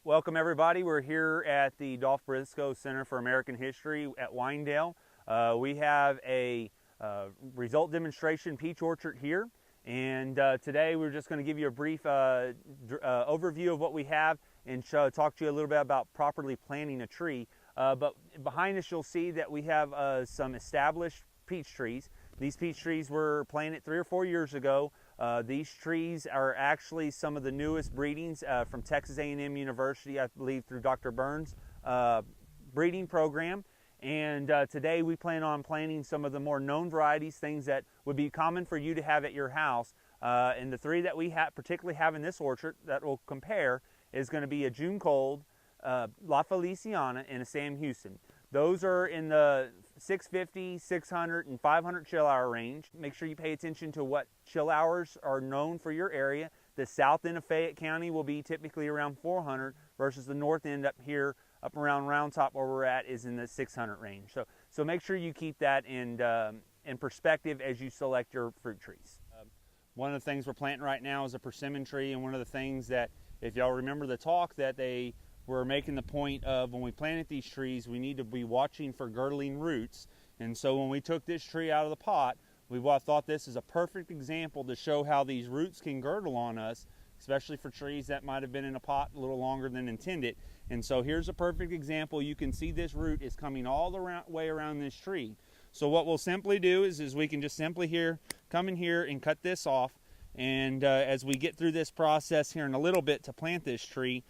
Welcome everybody. We're here at the Dolph Briscoe Center for American History at Winedale. We have a result demonstration peach orchard here, and today we're just going to give you a brief overview of what we have and talk to you a little bit about properly planting a tree. But behind us you'll see that we have some established peach trees. These peach trees were planted 3 or 4 years ago. These trees are actually some of the newest breedings from Texas A&M University, I believe through Dr. Burns' breeding program. And today we plan on planting some of the more known varieties, things that would be common for you to have at your house. And the 3 that we particularly have in this orchard that we'll compare is going to be a June Cold, La Feliciana, and a Sam Houston. Those are in the 650, 600, and 500 chill hour range. Make sure you pay attention to what chill hours are known for your area. The south end of Fayette County will be typically around 400 versus the north end up here, up around Round Top where we're at, is in the 600 range. So make sure you keep that in perspective as you select your fruit trees. One of the things we're planting right now is a persimmon tree, and one of the things that, if y'all remember the talk, that they we're making the point of when we planted these trees, we need to be watching for girdling roots. And so when we took this tree out of the pot, we thought this is a perfect example to show how these roots can girdle on us, especially for trees that might have been in a pot a little longer than intended. And so here's a perfect example. You can see this root is coming all the way around this tree. So what we'll simply do is we can just simply come in here and cut this off. And as we get through this process here in a little bit to plant this tree,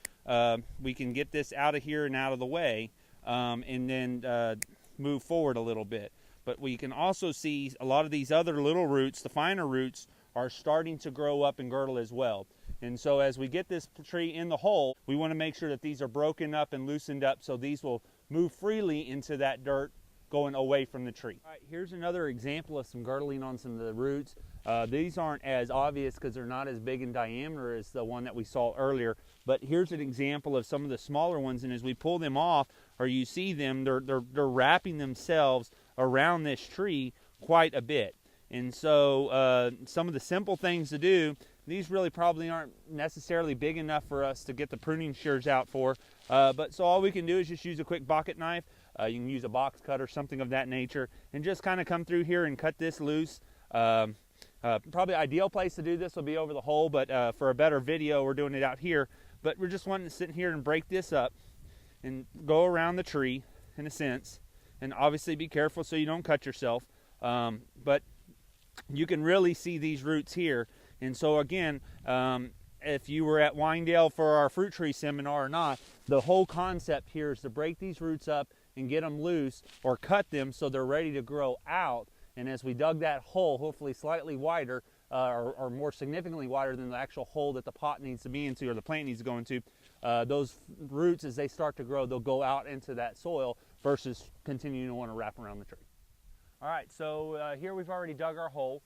we can get this out of here and out of the way, and then move forward a little bit. But we can also see a lot of these other little roots, the finer roots, are starting to grow up and girdle as well. And so as we get this tree in the hole, we want to make sure that these are broken up and loosened up so these will move freely into that dirt going away from the tree. All right, here's another example of some girdling on some of the roots. These aren't as obvious because they're not as big in diameter as the one that we saw earlier, but here's an example of some of the smaller ones, and as we pull them off, or you see them, they're wrapping themselves around this tree quite a bit. And so some of the simple things to do, these really probably aren't necessarily big enough for us to get the pruning shears out for, but so all we can do is just use a quick pocket knife. You can use a box cutter, something of that nature, and just kind of come through here and cut this loose. Probably ideal place to do this will be over the hole, but for a better video we're doing it out here. But we're just wanting to sit here and break this up and go around the tree in a sense, and obviously be careful so you don't cut yourself. But you can really see these roots here. And so again, if you were at Winedale for our fruit tree seminar or not, the whole concept here is to break these roots up and get them loose or cut them so they're ready to grow out. And as we dug that hole, hopefully slightly wider or more significantly wider than the actual hole that the pot needs to be into or the plant needs to go into, those roots, as they start to grow, they'll go out into that soil versus continuing to want to wrap around the tree. All right, so here we've already dug our hole.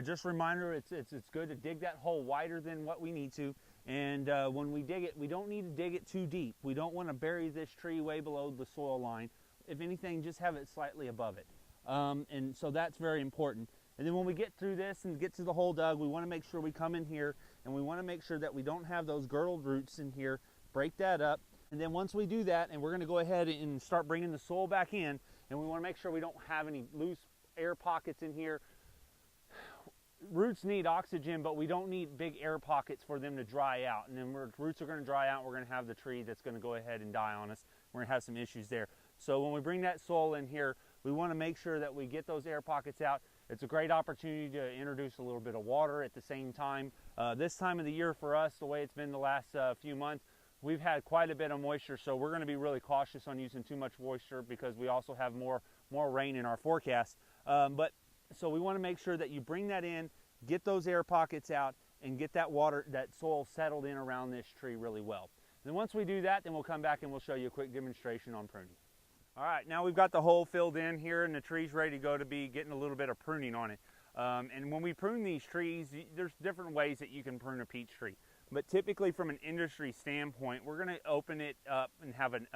Just a reminder, it's good to dig that hole wider than what we need to. And when we dig it, we don't need to dig it too deep. We don't want to bury this tree way below the soil line. If anything, just have it slightly above it. And so that's very important. And then when we get through this and get to the hole dug, we want to make sure we come in here and we want to make sure that we don't have those girdled roots in here. Break that up. And then once we do that, and we're going to go ahead and start bringing the soil back in, and we want to make sure we don't have any loose air pockets in here. Roots need oxygen, but we don't need big air pockets for them to dry out. And then roots are going to dry out, and we're going to have the tree that's going to go ahead and die on us. We're going to have some issues there. So when we bring that soil in here, we want to make sure that we get those air pockets out. It's a great opportunity to introduce a little bit of water at the same time. This time of the year for us, the way it's been the last few months, we've had quite a bit of moisture, so we're going to be really cautious on using too much moisture because we also have more rain in our forecast. So we want to make sure that you bring that in, get those air pockets out, and get that soil settled in around this tree really well. And then once we do that, then we'll come back and we'll show you a quick demonstration on pruning. All right, now we've got the hole filled in here and the tree's ready to go to be getting a little bit of pruning on it. And when we prune these trees, there's different ways that you can prune a peach tree. But typically from an industry standpoint, we're going to open it up and have an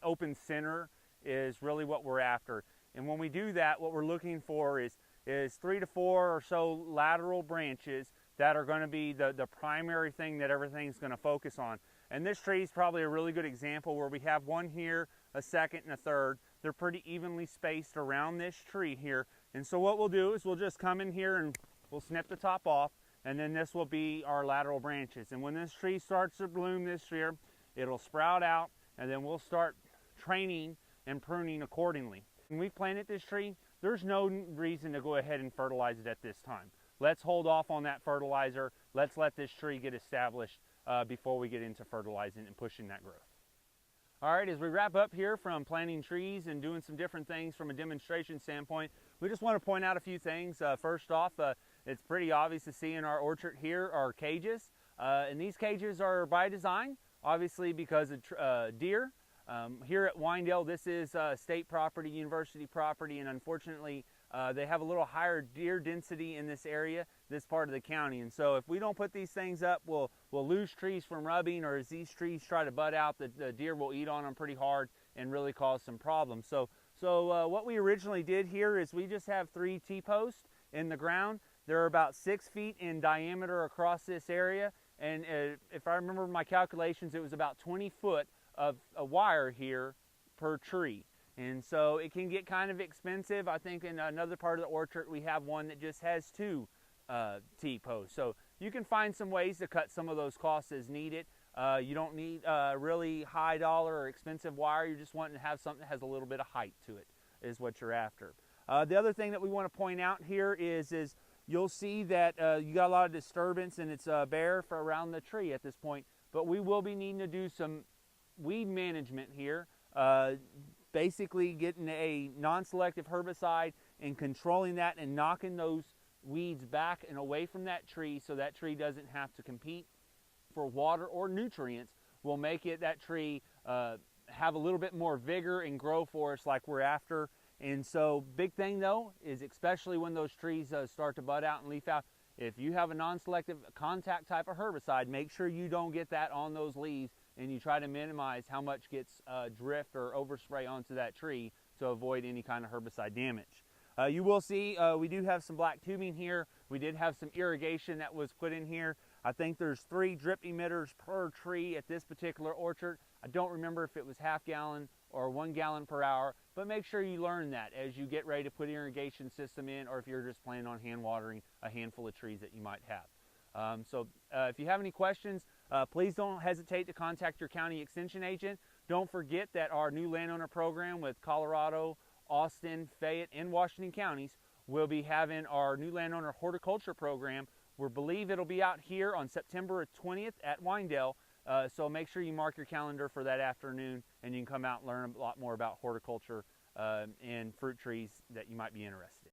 open center is really what we're after. And when we do that, what we're looking for is 3 to 4 or so lateral branches that are going to be the primary thing that everything's going to focus on. And this tree is probably a really good example where we have one here, a second, and a third. They're pretty evenly spaced around this tree here. And so what we'll do is we'll just come in here and we'll snip the top off, and then this will be our lateral branches. And when this tree starts to bloom this year, it'll sprout out, and then we'll start training and pruning accordingly. When we planted this tree, there's no reason to go ahead and fertilize it at this time. Let's hold off on that fertilizer. Let's let this tree get established before we get into fertilizing and pushing that growth. All right, as we wrap up here from planting trees and doing some different things from a demonstration standpoint, we just want to point out a few things. First off, it's pretty obvious to see in our orchard here are cages. And these cages are by design, obviously because of deer. Here at Winedale, this is state property, university property, and unfortunately they have a little higher deer density in this area, this part of the county. And so if we don't put these things up, we'll lose trees from rubbing, or as these trees try to bud out, the deer will eat on them pretty hard and really cause some problems. So what we originally did here is we just have 3 T-posts in the ground. They're about 6 feet in diameter across this area. And if I remember my calculations, it was about 20 foot of a wire here per tree. And so it can get kind of expensive. I think in another part of the orchard we have one that just has 2 T-posts. So you can find some ways to cut some of those costs as needed. You don't need really high dollar or expensive wire. You're just wanting to have something that has a little bit of height to it is what you're after. The other thing that we want to point out here is you'll see that you got a lot of disturbance and it's bare for around the tree at this point. But we will be needing to do some weed management here. Basically getting a non-selective herbicide and controlling that and knocking those weeds back and away from that tree so that tree doesn't have to compete for water or nutrients will make that tree have a little bit more vigor and grow for us like we're after. And so big thing though is especially when those trees start to bud out and leaf out, if you have a non-selective contact type of herbicide, make sure you don't get that on those leaves, and you try to minimize how much gets drift or overspray onto that tree to avoid any kind of herbicide damage. You will see we do have some black tubing here. We did have some irrigation that was put in here. I think there's 3 drip emitters per tree at this particular orchard. I don't remember if it was ½ gallon or 1 gallon per hour, but make sure you learn that as you get ready to put an irrigation system in, or if you're just planning on hand watering a handful of trees that you might have. If you have any questions, please don't hesitate to contact your county extension agent. Don't forget that our new landowner program with Colorado, Austin, Fayette, and Washington counties will be having our new landowner horticulture program. We believe it'll be out here on September 20th at Winedale. So make sure you mark your calendar for that afternoon, and you can come out and learn a lot more about horticulture and fruit trees that you might be interested in.